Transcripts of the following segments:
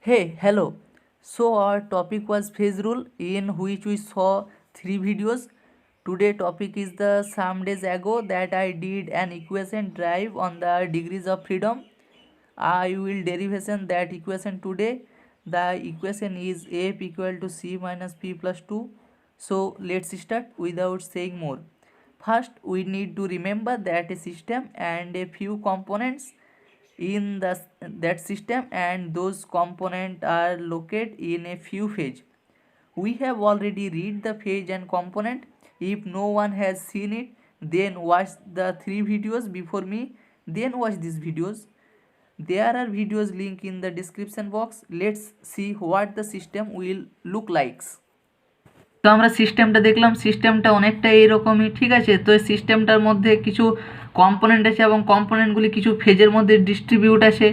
Hey, hello. So our topic was phase rule in which we saw three videos. Today topic is the some days ago that I did an equation drive on the degrees of freedom. I will derivation that equation today. The equation is f equal to c minus p plus 2. So let's start without saying more. First, we need to remember that a system and a few components in that system, and those components are located in a few phase. We have already read the phase and component. If no one has seen it, then watch the three videos before me, then watch these videos. There are videos link in the description box. Let's see what the system will look like. তো আমরা সিস্টেমটা দেখলাম, সিস্টেমটা অনেকটা এইরকমই, ঠিক আছে। তো এই সিস্টেমটার মধ্যে কিছু কম্পোনেন্ট আছে এবং কম্পোনেন্টগুলি কিছু ফেজের মধ্যে ডিস্ট্রিবিউট আছে।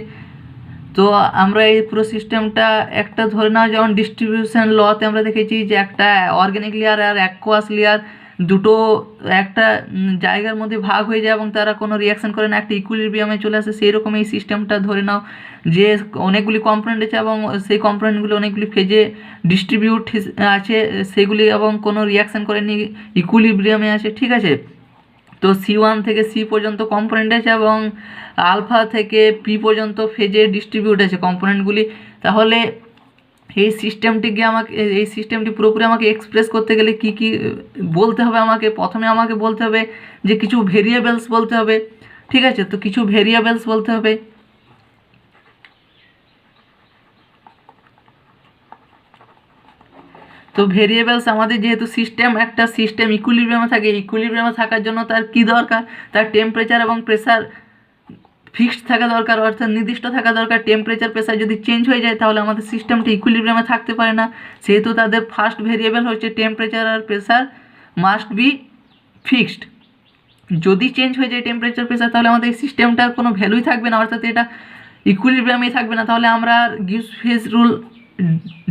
তো আমরা এই পুরো সিস্টেমটা একটা ধরে নাও, যেমন ডিস্ট্রিবিউশন লতে আমরা দেখেছি যে একটা অর্গানিক লেয়ার আর অ্যাকুয়াস লেয়ার দুটো একটা জায়গার মধ্যে ভাগ হয়ে যায় এবং তারা কোনো রিয়াকশন করে না, একটা ইকুইলিব্রিয়ামে চলে আসে। সেই রকম এই সিস্টেমটা ধরে নাও যে অনেকগুলি কম্পোনেন্ট আছে এবং সেই কম্পোনেন্টগুলি অনেকগুলি ফেজে ডিস্ট্রিবিউট আছে সেগুলি, এবং কোনো রিয়াকশন করেনি, ইকুইলিব্রিয়ামে আছে, ঠিক আছে। তো C1 থেকে C পর্যন্ত কম্পোনেন্ট আছে এবং আলফা থেকে পি পর্যন্ত ফেজে ডিস্ট্রিবিউট আছে কম্পোনেন্টগুলি। তাহলে এই সিস্টেমটি পুরোপুরি আমাকে এক্সপ্রেস করতে গেলে কি কি বলতে হবে আমাকে? প্রথমে আমাকে বলতে হবে যে কিছু ভেরিয়েবলস বলতে হবে, ঠিক আছে। তো কিছু ভেরিয়েবলস বলতে হবে। তো ভেরিয়েবলস আমাদের যেহেতু একটা সিস্টেম ইকুইলিব্রিয়ামে থাকে, ইকুইলিব্রিয়ামে থাকার জন্য তার কি দরকার? তার টেম্পারেচার এবং প্রেসার ফিক্সড থাকা দরকার, অর্থাৎ নির্দিষ্ট থাকা দরকার। টেম্পারেচার প্রেসার যদি চেঞ্জ হয়ে যায় তাহলে আমাদের সিস্টেমটা ইকুইলিব্রিয়ামে থাকতে পারে না। সেহেতু তাদের ফার্স্ট ভেরিয়েবল হচ্ছে টেম্পারেচার আর প্রেসার মাস্ট বি ফিক্সড। যদি চেঞ্জ হয়ে যায় টেম্পারেচার প্রেসার তাহলে আমাদের এই সিস্টেমটার কোনো ভ্যালুই থাকবে না, অর্থাৎ এটা ইকুইলিব্রিয়ামেই থাকবে না। তাহলে আমরা গিবস ফেজ রুল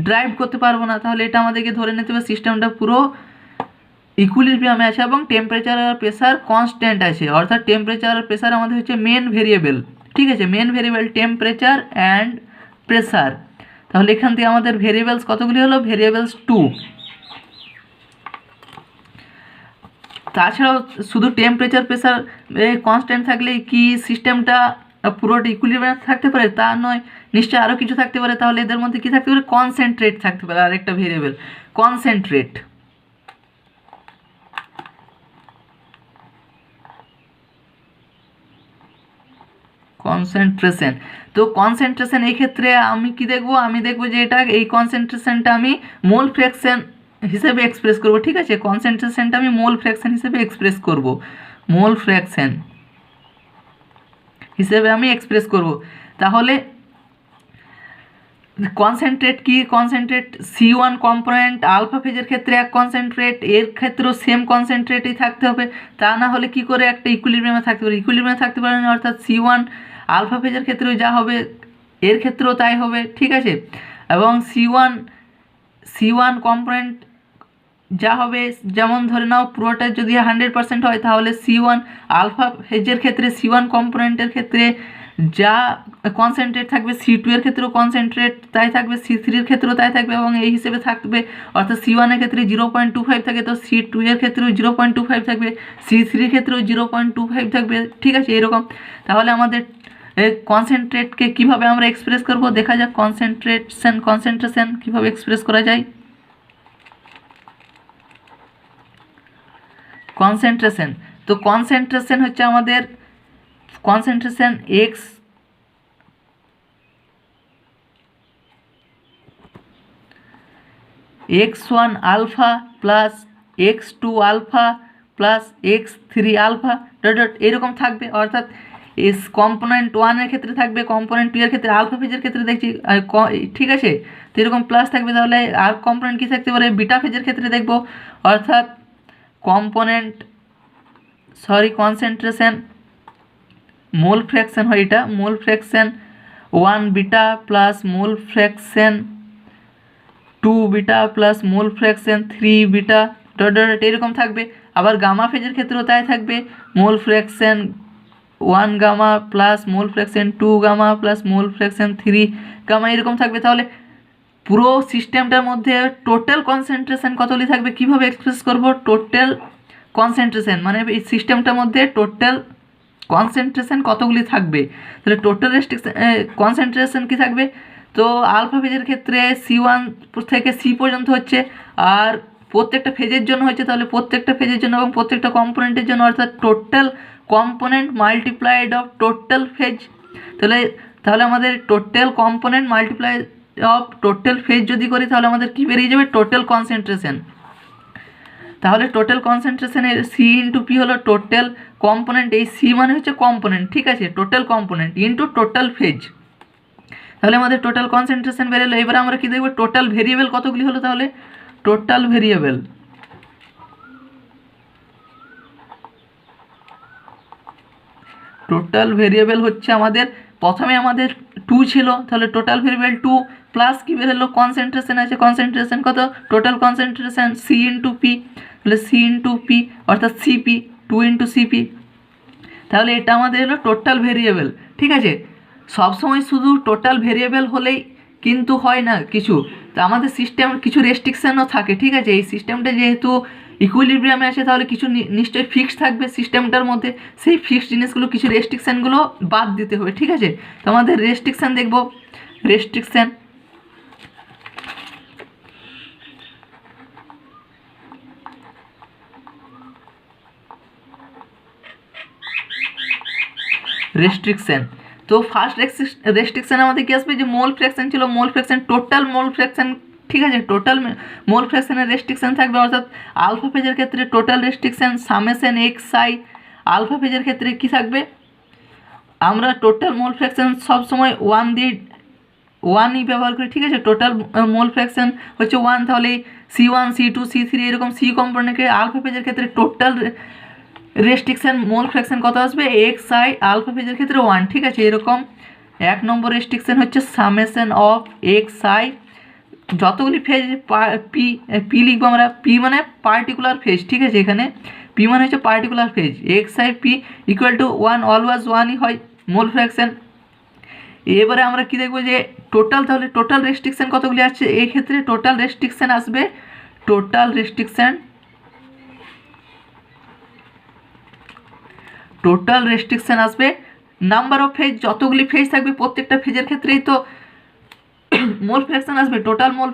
ড্রাইভ করতে পারবো না। তাহলে এটা আমাদেরকে ধরে নিতে হবে সিস্টেমটা পুরো ইকুইলিব্রিয়ামে আছে এবং টেম্পারেচার আর প্রেসার কনস্ট্যান্ট আছে, অর্থাৎ টেম্পারেচার আর প্রেসার আমাদের হচ্ছে মেন ভেরিয়েবল, ঠিক আছে। Main variable temperature and pressure. তাহলে এখান থেকে আমাদের ভেরিয়েবলস কতগুলি হলো? ভেরিয়েবলস 2। তাছাড়াও শুধু টেম্পারেচার প্রেসার কনস্ট্যান্ট থাকলে কি সিস্টেমটা পুরোটা ইকুইলিব্রিয়াম থাকতে পারে? তা নয়, নিশ্চয়ই আরও কিছু থাকতে পারে। তাহলে এদের মধ্যে কি থাকতে পারে? কনসেন্ট্রেট থাকতে পারে, আরেকটা ভেরিয়েবল কনসেন্ট্রেট। কনসেন্ট্রেশন। তো কনসেন্ট্রেশন এই ক্ষেত্রে আমি কি দেখব? আমি দেখব যে এটা এই কনসেন্ট্রেশনটা আমি মোল ফ্র্যাকশন হিসেবে এক্সপ্রেস করব, ঠিক আছে। কনসেন্ট্রেশনটা আমি মোল ফ্র্যাকশন হিসেবে এক্সপ্রেস করব, মোল ফ্র্যাকশন হিসেবে আমি এক্সপ্রেস করব। তাহলে কনসেন্ট্রেট কি? কনসেন্ট্রেট C1 কম্পোনেন্ট আলফা ফেজের ক্ষেত্রে এক কনসেন্ট্রেট, এর ক্ষেত্রেও সেম কনসেন্ট্রেটই থাকতে হবে। তা না হলে কি করে একটা ইকুইলিব্রিয়ামে থাকতে পারে? ইকুইলিব্রিয়ামে থাকতে পারে না, অর্থাৎ C1 আলফা ফেজের ক্ষেত্রেও যা হবে এর ক্ষেত্রেও তাই হবে, ঠিক আছে। এবং C1 কম্পোনেন্ট যা হবে, যেমন ধরে নাও পুরোটা যদি 100% হয় তাহলে C1 আলফা ফেজের ক্ষেত্রে C1 কম্পোনেন্টের ক্ষেত্রে যা কনসেন্ট্রেট থাকবে C2 এর ক্ষেত্রেও কনসেন্ট্রেট তাই থাকবে, C3 এর ক্ষেত্রেও তাই থাকবে এবং এই হিসেবে থাকবে। অর্থাৎ C1 এর ক্ষেত্রে 0.25 থাকে, তো C2 এর ক্ষেত্রেও 0.25 থাকবে, C3 এর ক্ষেত্রেও 0.25 থাকবে, ঠিক আছে, এরকম। তাহলে আমাদের কনসেন্ট্রেটকে কিভাবে আমরা এক্সপ্রেস করব দেখা যাক। কনসেন্ট্রেশন কিভাবে এক্সপ্রেস করা যায়। কনসেন্ট্রেশন, তো কনসেন্ট্রেশন হচ্ছে আমাদের concentration x1 alpha plus x2 alpha plus x3 alpha dot এরকম থাকবে। অর্থাৎ কম্পোনেন্ট 1 এর ক্ষেত্রে থাকবে, কম্পোনেন্ট 2 এর ক্ষেত্রে আলফা ফেজের ক্ষেত্রে দেখছি, ঠিক আছে, তো এরকম প্লাস থাকবে। তাহলে আর কম্পোনেন্ট কী থাকতে পারে? বিটা ফেজের ক্ষেত্রে দেখব, অর্থাৎ কনসেন্ট্রেশন মোল ফ্র্যাকশন হয়, এটা mole fraction 1 beta plus mole fraction 2 beta plus mole fraction 3 beta dot dot এরকম থাকবে। আবার গামা ফেজের ক্ষেত্রেও তাই থাকবে, mole fraction 1 gamma plus mole fraction 2 gamma plus mole fraction 3 gamma এরকম থাকবে। তাহলে পুরো সিস্টেমটার মধ্যে টোটাল কনসেন্ট্রেশন কতগুলি থাকবে, কীভাবে এক্সপ্রেস করব? টোটাল কনসেন্ট্রেশন মানে এই সিস্টেমটার মধ্যে টোটাল কনসেন্ট্রেশন কতগুলি থাকবে। তাহলে টোটাল কনসেন্ট্রেশন কী থাকবে? তো আলফা ফেজের ক্ষেত্রে C1 থেকে C পর্যন্ত হচ্ছে, আর প্রত্যেকটা ফেজের জন্য হচ্ছে, তাহলে প্রত্যেকটা ফেজের জন্য এবং প্রত্যেকটা কম্পোনেন্টের জন্য, অর্থাৎ total component multiplied of total phase. তাহলে আমাদের total component multiply of total phase যদি করি তাহলে আমাদের কী বেরিয়ে যাবে? Total concentration. তাহলে টোটাল কনসেন্ট্রেশনের সি ইন্টু পি হলো টোটাল কম্পোনেন্ট, এই সি মানে হচ্ছে কম্পোনেন্ট, ঠিক আছে, total component into total phase. তাহলে আমাদের টোটাল কনসেন্ট্রেশন বেরোলো। এবার আমরা কী দেখব? টোটাল ভেরিয়েবল কতগুলি হলো? তাহলে টোটাল ভেরিয়েবল হচ্ছে আমাদের, প্রথমে আমাদের 2 ছিল, তাহলে টোটাল ভেরিয়েবল 2 প্লাস কী বেরোলো? কনসেন্ট্রেশন আছে, কনসেন্ট্রেশন কত? Total concentration C into P, তাহলে সি ইন্টু পি অর্থাৎ সিপি, 2 ইন্টু সিপি। তাহলে এটা আমাদের হলো টোটাল ভেরিয়েবল, ঠিক আছে। সবসময় শুধু টোটাল ভেরিয়েবল হলেই কিন্তু হয় না কিছু, তো আমাদের সিস্টেম কিছু রেস্ট্রিকশানও থাকে, ঠিক আছে। এই সিস্টেমটা যেহেতু ইকুইলিব্রিয়ামে আছে তাহলে কিছু নিশ্চয়ই ফিক্সড থাকবে সিস্টেমটার মধ্যে, সেই ফিক্সড জিনিসগুলো কিছু রেস্ট্রিকশানগুলো বাদ দিতে হবে, ঠিক আছে। তো আমাদের রেস্ট্রিকশান দেখব। রেস্ট্রিকশান তো ফার্স্ট রেস্ট্রিকশান আমাদের কি আসবে? যে মোল ফ্র্যাকশন ছিল, মোল ফ্র্যাকশন, টোটাল মোল ফ্র্যাকশন, ঠিক আছে, টোটাল মোল ফ্র্যাকশনের রেস্ট্রিকশান থাকবে, অর্থাৎ আলফা ফেজের ক্ষেত্রে total restriction summation X I. Alpha ফেজের ক্ষেত্রে কি থাকবে? আমরা টোটাল মোল ফ্র্যাকশন সবসময় 1ই ব্যবহার করি, ঠিক আছে। টোটাল মোল ফ্র্যাকশন হচ্ছে 1, তাহলে C1 C2 C3 এরকম সি কম্পোনেন্টকে আলফা ফেজের ক্ষেত্রে টোটাল রেস্ট্রিকশান মোল ফ্র্যাকশন কত আসবে? এক্স আই, আলফা ফেজের ক্ষেত্রে 1, ঠিক আছে। এরকম 1 নম্বর রেস্ট্রিকশান হচ্ছে সামেশন অফ এক্স আই, যতগুলি ফেজ পি লিখবো আমরা, পি মানে পার্টিকুলার ফেজ, ঠিক আছে। এখানে পি মানে হচ্ছে particular phase, X I P equal to 1, always 1ই হয় মোল ফ্র্যাকশন। এবারে আমরা কি দেখবো? যে টোটাল, তাহলে টোটাল রেস্ট্রিকশান কতগুলি আছে? এই ক্ষেত্রে টোটাল রেস্ট্রিকশান আসবে, টোটাল রেস্ট্রিকশান আসবে নাম্বার অফ ফেজ, যতগুলি ফেজ থাকবে প্রত্যেকটা ফেজের ক্ষেত্রেই তো মোল ফ্র্যাকশন আসবে, টোটাল মোল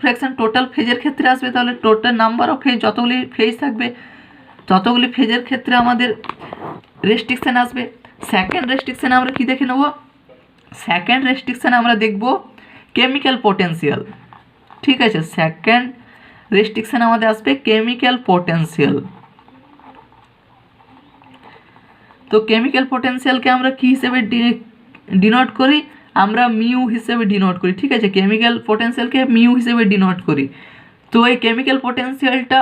ফ্র্যাকশন টোটাল ফেজের ক্ষেত্রে আসবে, তাহলে টোটাল নাম্বার অফ ফেজ, যতগুলি ফেজ থাকবে ততগুলি ফেজের ক্ষেত্রে আমাদের রেস্ট্রিকশান আসবে। সেকেন্ড রেস্ট্রিকশানে আমরা কি দেখে নেব? সেকেন্ড রেস্ট্রিকশানে আমরা দেখব কেমিক্যাল পোটেন্সিয়াল, ঠিক আছে। সেকেন্ড রেস্ট্রিকশান আমাদের আসবে কেমিক্যাল পোটেন্সিয়াল। তো কেমিক্যাল পোটেন্সিয়ালকে আমরা কি হিসেবে ডিনোট করি? আমরা মিউ হিসেবে ডিনোট করি, ঠিক আছে। কেমিক্যাল পোটেন্সিয়ালকে মিউ হিসেবে ডিনোট করি। তো এই কেমিক্যাল পোটেন্সিয়ালটা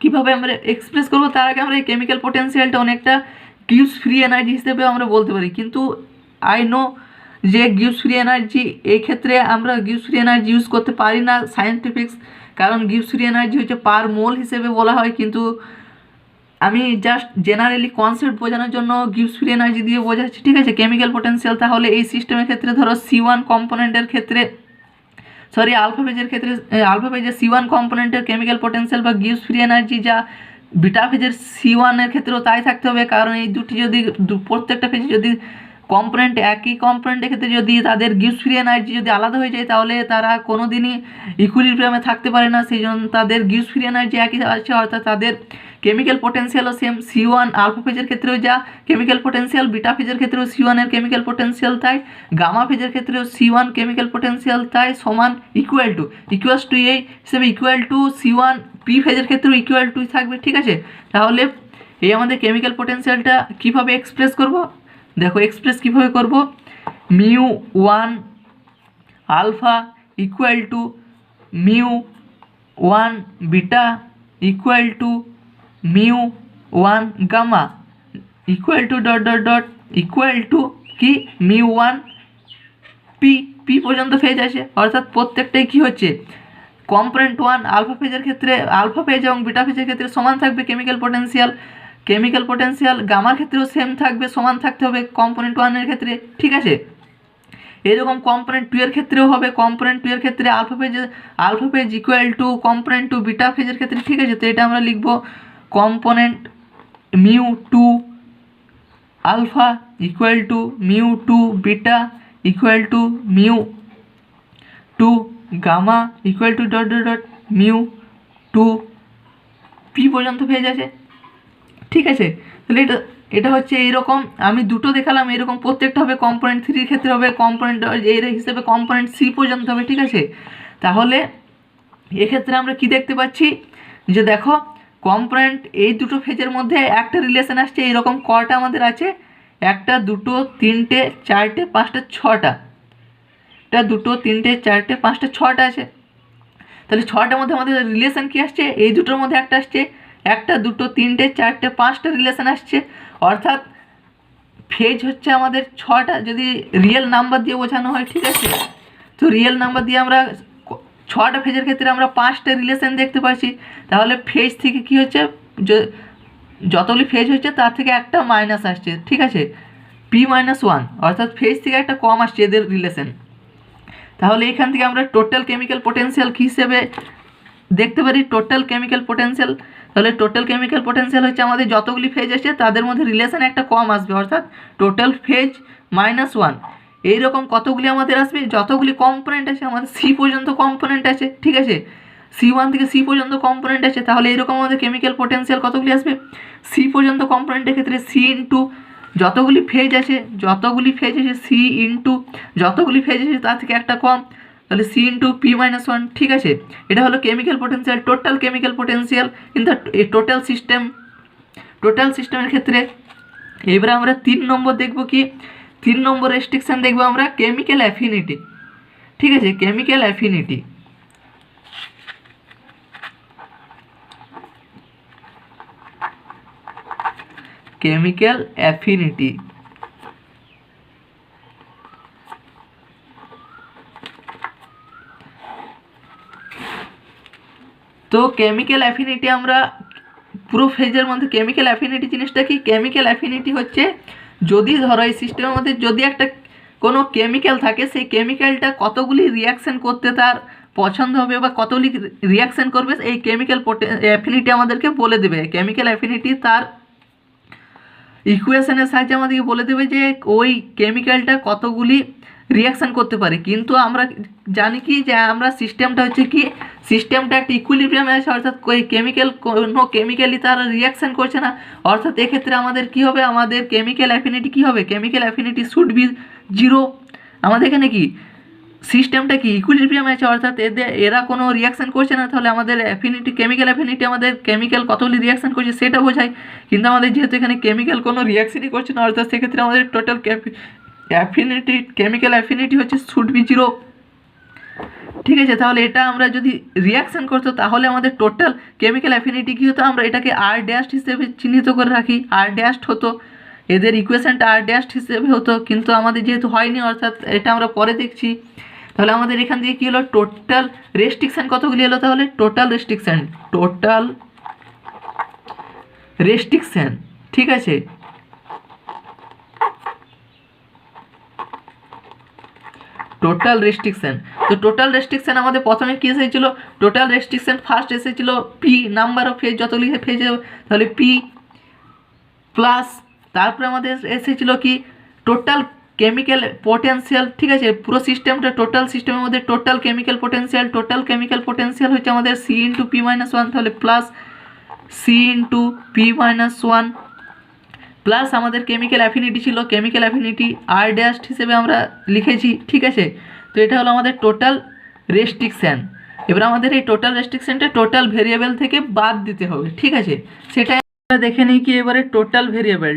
কীভাবে আমরা এক্সপ্রেস করবো? তার আগে আমরা এই কেমিক্যাল পোটেন্সিয়ালটা অনেকটা গিভস ফ্রি এনার্জি হিসেবে আমরা বলতে পারি, কিন্তু আই নো যে গিভস ফ্রি এনার্জি, এই ক্ষেত্রে আমরা গিভস ফ্রি এনার্জি ইউজ করতে পারি না সায়েন্টিফিক্স, কারণ গিভস ফ্রি এনার্জি হচ্ছে পার মোল হিসেবে বলা হয়, কিন্তু আমি জাস্ট জেনারেলি কনসেপ্ট বোঝানোর জন্য গিভস ফ্রি এনার্জি দিয়ে বোঝাচ্ছি, ঠিক আছে। কেমিক্যাল পোটেন্সিয়াল তাহলে এই সিস্টেমের ক্ষেত্রে ধরো C1 কম্পোনেন্টের ক্ষেত্রে, সরি আলফা ফেজের ক্ষেত্রে, আলফা ফেজের C1 কম্পোনেন্টের কেমিক্যাল পোটেন্সিয়াল বা গিভস ফ্রি এনার্জি যা বিটা ফেজের C1 এর ক্ষেত্রেও তাই থাকতে হবে, কারণ এই দুটি যদি প্রত্যেকটা ফেজে যদি কম্পোনেন্ট একই কম্পোনেন্টের ক্ষেত্রে যদি তাদের গিভস ফ্রি এনার্জি যদি আলাদা হয়ে যায় তাহলে তারা কোনো দিনই ইকুইলিব্রিয়ামে থাকতে পারে না, সেই জন্য তাদের গিভস ফ্রি এনার্জি একই আছে, অর্থাৎ তাদের কেমিক্যাল পোটেন্সিয়ালও সেম। C1 আলফা ফেজের ক্ষেত্রেও যা কেমিক্যাল পোটেন্সিয়াল, বিটা ফেজের ক্ষেত্রেও C1 এর কেমিক্যাল পোটেন্সিয়াল তাই, গামা ফেজের ক্ষেত্রেও C1 কেমিক্যাল পোটেন্সিয়াল তাই, সমান ইকুয়ালস টু এই হিসেবে ইকুয়াল টু C1 পি ফেজের ক্ষেত্রেও ইকুয়াল টু থাকবে, ঠিক আছে। তাহলে এই আমাদের কেমিক্যাল পোটেন্সিয়ালটা কীভাবে এক্সপ্রেস করব? দেখো এক্সপ্রেস কীভাবে করব? Mu 1 alpha equal to mu 1 beta equal to mu 1 gamma equal to dot dot dot equal to কি মিউ 1 পি পর্যন্ত ফেজ আছে, অর্থাৎ প্রত্যেকটাই কি হচ্ছে? কম্পোনেন্ট 1 আলফা ফেজের ক্ষেত্রে, আলফা ফেজ এবং বিটা ফেজের ক্ষেত্রে সমান থাকবে কেমিক্যাল পোটেন্সিয়াল, কেমিক্যাল পোটেনশিয়াল গামার ক্ষেত্রেও সেম থাকবে, সমান থাকতে হবে কম্পোনেন্ট 1 এর ক্ষেত্রে, ঠিক আছে। এরকম কম্পোনেন্ট 2 এর ক্ষেত্রেও হবে, কম্পোনেন্ট 2 এর ক্ষেত্রে alpha phase equal to component 2 beta ফেজের ক্ষেত্রে, ঠিক আছে। তো এটা আমরা লিখব component mu 2 alpha equal to mu 2 beta equal to mu 2 gamma equal to dot dot dot mu 2 P পর্যন্ত ফেজ আছে, ঠিক আছে। তাহলে এটা হচ্ছে এইরকম, আমি দুটো দেখালাম, এরকম প্রত্যেকটা হবে কম্পোনেন্ট 3 ক্ষেত্রে হবে, কম্পোনেন্ট এর হিসেবে কম্পোনেন্ট সি পর্যন্ত হবে, ঠিক আছে। তাহলে এক্ষেত্রে আমরা কি দেখতে পাচ্ছি যে দেখো কম্পোনেন্ট এই দুটো ফেজের মধ্যে একটা রিলেশন আসছে, এইরকম কটা আমাদের আছে, 1 2 3 4 5 6টা, 1 2 3 4 5 6টা আছে। তাহলে 6টার মধ্যে আমাদের রিলেশন কি আসছে, এই দুটোর মধ্যে একটা আসছে, 1 2 3 4 5টা রিলেশন আসছে, অর্থাৎ ফেজ হচ্ছে আমাদের 6টা যদি রিয়েল নাম্বার দিয়ে বোঝানো হয়, ঠিক আছে। তো রিয়েল নাম্বার দিয়ে আমরা 6টা ফেজের ক্ষেত্রে আমরা 5টা রিলেশন দেখতে পাচ্ছি। তাহলে ফেজ থেকে কি হচ্ছে, যতগুলি ফেজ হচ্ছে তার থেকে একটা মাইনাস আসছে, ঠিক আছে, P-1, অর্থাৎ ফেজ থেকে একটা কম আসছে এদের রিলেশন। তাহলে এখান থেকে আমরা টোটাল কেমিক্যাল পোটেনশিয়াল কী হিসেবে দেখতে পারি, টোটাল কেমিক্যাল পোটেনশিয়াল। তাহলে টোটাল কেমিক্যাল পোটেনশিয়াল হচ্ছে আমাদের যতগুলি ফেজ আছে তাদের মধ্যে রিলেশন একটা কম আসবে, অর্থাৎ টোটাল ফেজ -1। এইরকম কতগুলি আমাদের আসবে, যতগুলি কম্পোনেন্ট আছে, আমাদের সি পর্যন্ত কম্পোনেন্ট আছে, ঠিক আছে, C1 থেকে সি পর্যন্ত কম্পোনেন্ট আছে। তাহলে এরকম আমাদের কেমিক্যাল পোটেনশিয়াল কতগুলি আসবে, সি পর্যন্ত কম্পোনেন্টের ক্ষেত্রে সি ইন্টু যতগুলি ফেজ আছে সি ইন্টু যতগুলি ফেজ আছে তার থেকে একটা কম, তাহলে সি ইন্টু P-1, ঠিক আছে। এটা হলো chemical potential, total chemical potential in the total সিস্টেমের ক্ষেত্রে। এবারে আমরা 3 নম্বর দেখব কি, 3 নম্বর রেস্ট্রিকশন দেখব আমরা কেমিক্যাল অ্যাফিনিটি, ঠিক আছে, কেমিক্যাল অ্যাফিনিটি। কেমিক্যাল অ্যাফিনিটি, তো কেমিক্যাল অ্যাফিনিটি আমরা পুরো ফেজের মধ্যে কেমিক্যাল অ্যাফিনিটি জিনিসটা কি, কেমিক্যাল অ্যাফিনিটি হচ্ছে যদি ধরো এই সিস্টেমের মধ্যে যদি একটা কোনো কেমিক্যাল থাকে, সেই কেমিক্যালটা কতগুলি রিয়াকশান করতে তার পছন্দ হবে বা কতগুলি রিয়াকশান করবে, এই কেমিক্যাল অ্যাফিনিটি আমাদেরকে বলে দেবে। কেমিক্যাল অ্যাফিনিটি তার ইকুয়েশনের সাহায্যে আমাদেরকে বলে দেবে যে ওই কেমিক্যালটা কতগুলি রিয়াকশান করতে পারে। কিন্তু আমরা জানি কি যে আমরা সিস্টেমটা হচ্ছে কি, সিস্টেমটা একটা ইকুইলিব্রিয়ামে আছে, অর্থাৎ ওই কোনো কেমিক্যালই তারা রিয়াকশান করছে না, অর্থাৎ এক্ষেত্রে আমাদের কি হবে, আমাদের কেমিক্যাল অ্যাফিনিটি কি হবে, কেমিক্যাল অ্যাফিনিটি শুড বি 0। আমাদের এখানে কি সিস্টেমটা কি ইকুইলিব্রিয়ামে আছে, অর্থাৎ এরা কোনো রিয়াকশান করছে না, তাহলে আমাদের অ্যাফিনিটি কেমিক্যাল অ্যাফিনিটি আমাদের কেমিক্যাল কতগুলি রিয়াকশান করছে সেটা বোঝায়। কিন্তু আমাদের যেহেতু এখানে কেমিক্যাল কোনো রিয়াকশানই করছে না, অর্থাৎ সেক্ষেত্রে আমাদের টোটাল অ্যাফিনিটি কেমিক্যাল অ্যাফিনিটি হচ্ছে শুড বি 0, ঠিক আছে। তাহলে এটা আমরা যদি রিয়াকশান করতো তাহলে আমাদের টোটাল কেমিক্যাল অ্যাফিনিটি কী হতো, আমরা এটাকে R ড্যাশ হিসেবে চিহ্নিত করে রাখি, R ড্যাশ হতো, এদের ইকুয়েশনটা R ড্যাশ হিসেবে হতো, কিন্তু আমাদের যেহেতু হয়নি, অর্থাৎ এটা আমরা পরে দেখছি। তাহলে আমাদের এখান থেকে কী হলো, টোটাল রেস্ট্রিকশান কতগুলি হলো, তাহলে টোটাল রেস্ট্রিকশান, ঠিক আছে, টোটাল রেস্ট্রিকশান। তো টোটাল রেস্ট্রিকশান আমাদের প্রথমে কী এসেছিলো, টোটাল রেস্ট্রিকশান ফার্স্ট এসেছিলো পি নাম্বার অফ ফেজ, যতগুলি ফেজ তাহলে পি প্লাস, তারপরে আমাদের এসেছিলো কি টোটাল কেমিক্যাল পোটেনশিয়াল, ঠিক আছে, পুরো সিস্টেমটা টোটাল সিস্টেমের মধ্যে টোটাল কেমিক্যাল পোটেনশিয়াল হচ্ছে আমাদের সি ইন্টু P-1, তাহলে plus C into P-1 plus আমাদের কেমিক্যাল অ্যাফিনিটি ছিল, কেমিক্যাল অ্যাফিনিটি R ড্যাশ হিসেবে আমরা লিখেছি, ঠিক আছে। তো এটা হলো আমাদের টোটাল রেস্ট্রিকশান। এবার আমাদের এই টোটাল রেস্ট্রিকশানটা টোটাল ভেরিয়েবল থেকে বাদ দিতে হবে, ঠিক আছে। সেটা আমরা দেখে নিই কি এবারে টোটাল ভেরিয়েবল,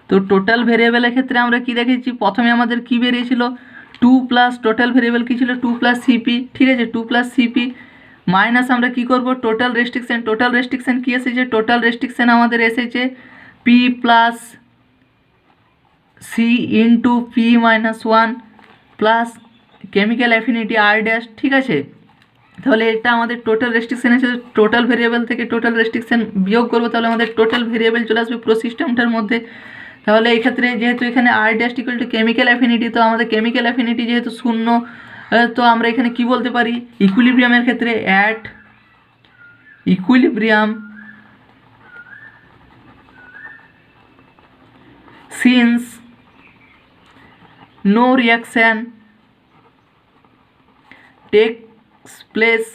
তো টোটাল ভেরিয়েবলের ক্ষেত্রে আমরা কি দেখেছি, প্রথমে আমাদের কি বেরিয়েছিল 2 প্লাস টোটাল ভেরিয়েবল কী ছিল 2 + CP, ঠিক আছে, 2 + CP মাইনাস আমরা কি করব টোটাল রেস্ট্রিকশান কি এসেছে, টোটাল রেস্ট্রিকশান আমাদের এসেছে P plus C into P-1 plus chemical affinity R dash, ঠিক আছে। তাহলে এটা আমাদের টোটাল রেস্ট্রিকশন আছে, টোটাল ভেরিয়েবল থেকে টোটাল রেস্ট্রিকশন বিয়োগ করবো, তাহলে আমাদের টোটাল ভেরিয়েবল চলে আসবে পুরো সিস্টেমটার মধ্যে। তাহলে এই ক্ষেত্রে যেহেতু এখানে R dash equal to chemical affinity, তো আমাদের কেমিক্যাল অ্যাফিনিটি যেহেতু শূন্য, তো আমরা এখানে কি বলতে পারি, ইকুইলিব্রিয়ামের ক্ষেত্রে at equilibrium since no reaction takes place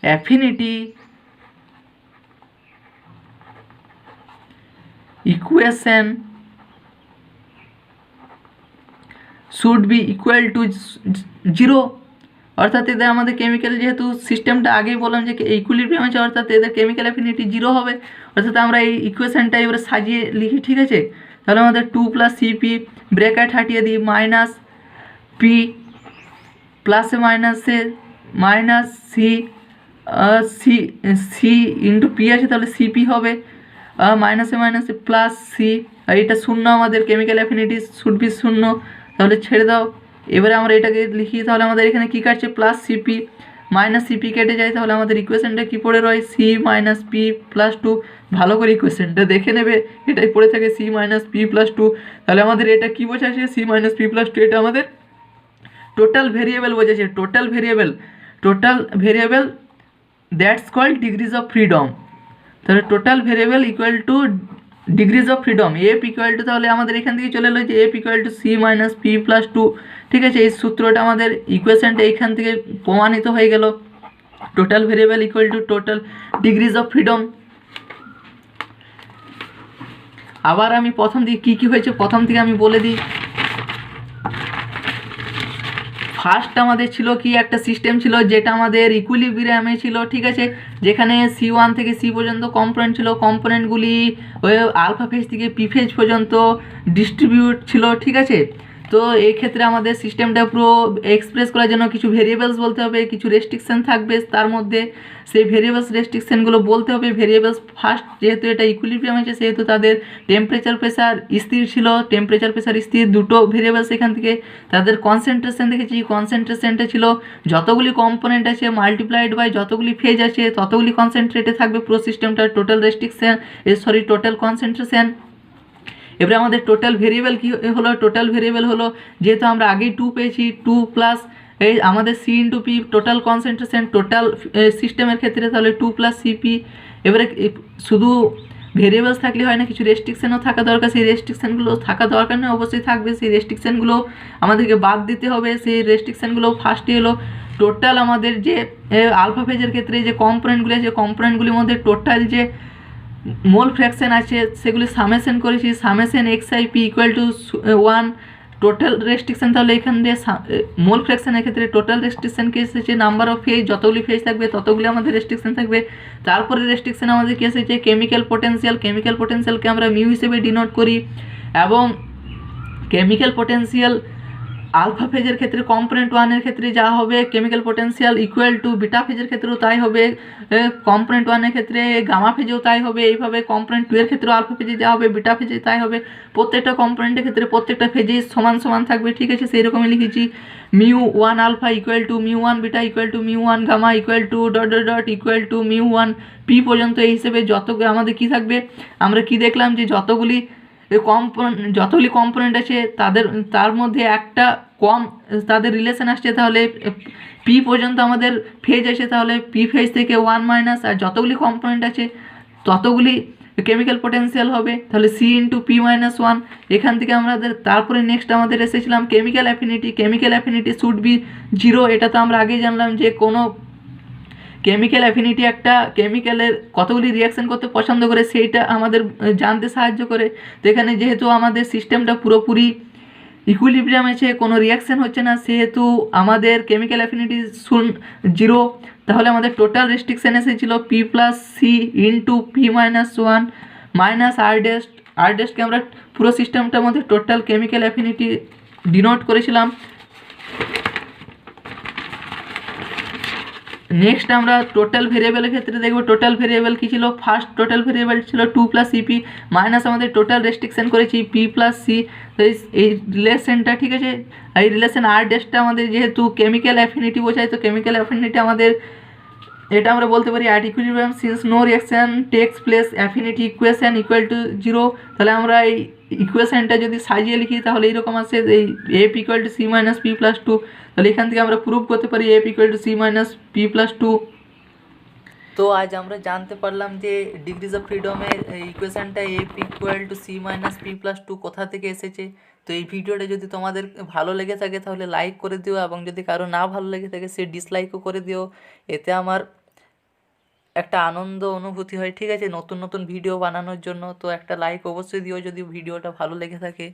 affinity equation should be equal to 0। অর্থাৎ এদের আমাদের কেমিক্যাল যেহেতু সিস্টেমটা আগেই বললাম যে ইকুইলিব্রিয়াম আছে, অর্থাৎ এদের কেমিক্যাল অ্যাফিনিটি 0 হবে। অর্থাৎ আমরা এই ইকুয়েশনটা এবারে সাজিয়ে লিখি, ঠিক আছে। তাহলে আমাদের 2 + CP ব্র্যাকেট হাটিয়ে দিই মাইনাস পি প্লাসে মাইনাসে minus C C C into P আছে, তাহলে সিপি হবে মাইনাসে মাইনাসে প্লাস সি, আর এটা শূন্য, আমাদের কেমিক্যাল অ্যাফিনিটি শুড বি শূন্য, তাহলে ছেড়ে দাও। এবারে আমরা এটাকে লিখি, তাহলে আমাদের এখানে কী কাটছে, প্লাস সিপি মাইনাস সিপি কেটে যায়, তাহলে আমাদের ইকুয়েশনটা কী পড়ে রয়, C minus P plus two. ভালো করে ইকুয়েশনটা দেখে নেবে, এটাই পড়ে থাকে C minus P plus two. তাহলে আমাদের এটা কী বোঝাচ্ছে, C minus P plus two, এটা আমাদের টোটাল ভেরিয়েবল বোঝাচ্ছে। Total variable that's called degrees of freedom. তাহলে total variable equal to degrees of freedom, F equal to, তাহলে আমাদের এখান থেকে চলে এলো যে F equal to C minus P plus two, ঠিক আছে। এই সূত্রটা আমাদের ইকুয়েশনটা এইখান থেকে প্রমাণিত হয়ে গেল, total variable equal two total degrees of freedom. আবার আমি প্রথম দিকে কী কী হয়েছে প্রথম থেকে আমি বলে দিই। ফার্স্ট আমাদের ছিল কি, একটা সিস্টেম ছিল যেটা আমাদের ইকুইলিব্রিয়ামে ছিল, ঠিক আছে, যেখানে C1 থেকে C পর্যন্ত কম্পোনেন্ট ছিল, কম্পোনেন্টগুলি ওই আলফা ফেজ থেকে পি ফেজ পর্যন্ত ডিস্ট্রিবিউট ছিল, ঠিক আছে। তো এই ক্ষেত্রে আমাদের সিস্টেমটা পুরো এক্সপ্রেস করার জন্য কিছু ভেরিয়েবলস বলতে হবে, কিছু রেস্ট্রিকশন থাকবে তার মধ্যে, সেই ভেরিয়েবলস রেস্ট্রিকশনগুলো বলতে হবে। ভেরিয়েবলস ফার্স্ট, যেহেতু এটা ইকুইলিব্রিয়াম আছে সেহেতু তাদের টেম্পারেচার প্রেসার স্থির ছিল, টেম্পারেচার প্রেসার স্থির দুটো ভেরিয়েবলস। এখান থেকে তাদের কনসেন্ট্রেশন দেখেছি, কনসেন্ট্রেশনটা ছিল যতগুলি কম্পোনেন্ট আছে মাল্টিপ্লাইড বাই যতগুলি ফেজ আছে ততগুলি কনসেন্ট্রেটে থাকবে পুরো সিস্টেমটার টোটাল রেস্ট্রিকশন টোটাল কনসেন্ট্রেশন। এবারে আমাদের টোটাল ভেরিয়েবল কী হলো, টোটাল ভেরিয়েবল হলো, যেহেতু আমরা আগেই 2 পেয়েছি, 2 প্লাস এই আমাদের C into P total concentration total সিস্টেমের ক্ষেত্রে, তাহলে 2 + CP। এবারে শুধু ভেরিয়েবলস থাকলে হয় না, কিছু রেস্ট্রিকশনও থাকা দরকার, সেই রেস্ট্রিকশনগুলো থাকা দরকার নয়, অবশ্যই থাকবে। সেই রেস্ট্রিকশনগুলো আমাদেরকে বাদ দিতে হবে। সেই রেস্ট্রিকশনগুলো ফার্স্টে হলো টোটাল আমাদের যে আলফা ফেজের ক্ষেত্রে যে কম্পোনেন্টগুলি আছে, কম্পোনেন্টগুলির মধ্যে টোটাল যে মোল ফ্র্যাকশন আছে সেগুলি সামেশন করেছি, summation XIP equal to 1 total restriction. তাহলে এখান দিয়ে মোল ফ্র্যাকশনের ক্ষেত্রে টোটাল রেস্ট্রিকশন কি এসেছে, নাম্বার অফ ফেজ, যতগুলি ফেজ থাকবে ততগুলি আমাদের রেস্ট্রিকশন থাকবে। তারপরে রেস্ট্রিকশন আমাদের কি এসেছে, কেমিক্যাল পোটেন্সিয়ালকে আমরা মিউ হিসেবে ডিনোট করি, এবং কেমিক্যাল পোটেন্সিয়াল আলফা ফেজের ক্ষেত্রে কম্পোনেন্ট 1 এর ক্ষেত্রে যা হবে chemical potential equal to beta ফেজের ক্ষেত্রেও তাই হবে, কম্পোনেন্ট 1 এর ক্ষেত্রে গামা ফেজেও তাই হবে, এইভাবে কম্পোনেন্ট 2 এর ক্ষেত্রেও আলফা ফেজে যা হবে বিটা ফেজে তাই হবে। প্রত্যেকটা কম্পোনেন্টের ক্ষেত্রে প্রত্যেকটা ফেজেই সমান সমান থাকবে, ঠিক আছে। সেই রকমই লিখেছি μ1 alpha equal to μ1 beta equal to μ1 gamma equal to dot dot dot equal to μ1 P পর্যন্ত। এই হিসেবে যত আমাদের কি থাকবে, আমরা কি দেখলাম যে যতগুলি কম্পোনেন্ট আছে তার মধ্যে একটা কম তাদের রিলেশন আসছে, তাহলে পি পর্যন্ত আমাদের ফেজ আছে, তাহলে পি ফেজ থেকে 1 মাইনাস, আর যতগুলি কম্পোনেন্ট আছে ততগুলি কেমিক্যাল পোটেন্সিয়াল হবে, তাহলে সি ইন্টু পি মাইনাস 1। এখান থেকে আমাদের তারপরে নেক্সট আমাদের এসেছিলাম কেমিক্যাল অ্যাফিনিটি শুড বি 0। এটা তো আমরা আগেই জানলাম যে কোনো কেমিক্যাল অ্যাফিনিটি একটা কেমিক্যালের কতগুলি রিয়াকশান করতে পছন্দ করে সেইটা আমাদের জানতে সাহায্য করে। তো এখানে যেহেতু আমাদের সিস্টেমটা পুরোপুরি ইকুইলিব্রিয়াম আছে, কোনো রিয়াকশান হচ্ছে না, সেহেতু আমাদের কেমিক্যাল অ্যাফিনিটি 0। তাহলে আমাদের টোটাল রেস্ট্রিকশান এসেছিল P plus C into P minus 1 minus R ডেস্টকে আমরা পুরো সিস্টেমটার মধ্যে টোটাল কেমিক্যাল অ্যাফিনিটি ডিনোট করেছিলাম। নেক্সট আমরা টোটাল ভেরিয়েবলের ক্ষেত্রে দেখব টোটাল ভেরিয়েবল কী ছিল। ফার্স্ট টোটাল ভেরিয়েবল ছিল 2 + CP মাইনাস আমাদের টোটাল রেস্ট্রিকশন করেছি P + C। তো এই রিলেশনটা ঠিক আছে, এই রিলেশন আর ডেসটা আমাদের যেহেতু কেমিক্যাল অ্যাফিনিটি বোঝায়, তো কেমিক্যাল অ্যাফিনিটি আমাদের এটা আমরা বলতে পারি at equilibrium since no reaction takes place affinity equation equal to 0। তাহলে আমরা এই ইকুয়েশনটা যদি সাজিয়ে লিখি তাহলে এইরকম আসে, এই F equal to C - P+2। তাহলে এখান থেকে আমরা প্রুভ করতে পারি F equal to C - P+2। তো আজ আমরা জানতে পারলাম যে ডিগ্রিজ অফ ফ্রিডমের ইকুয়েশনটা F equal to C - P+2 কোথা থেকে এসেছে। তো এই ভিডিওটা যদি তোমাদের ভালো লেগে থাকে তাহলে লাইক করে দিও, এবং যদি কারো না ভালো লেগে থাকে সে ডিসলাইকও করে দিও। এতে আমার একটা আনন্দ অনুভূতি হয়, ঠিক আছে, নতুন নতুন ভিডিও বানানোর জন্য। তো একটা লাইক অবশ্যই দিও যদি ভিডিওটা ভালো লেগে থাকে।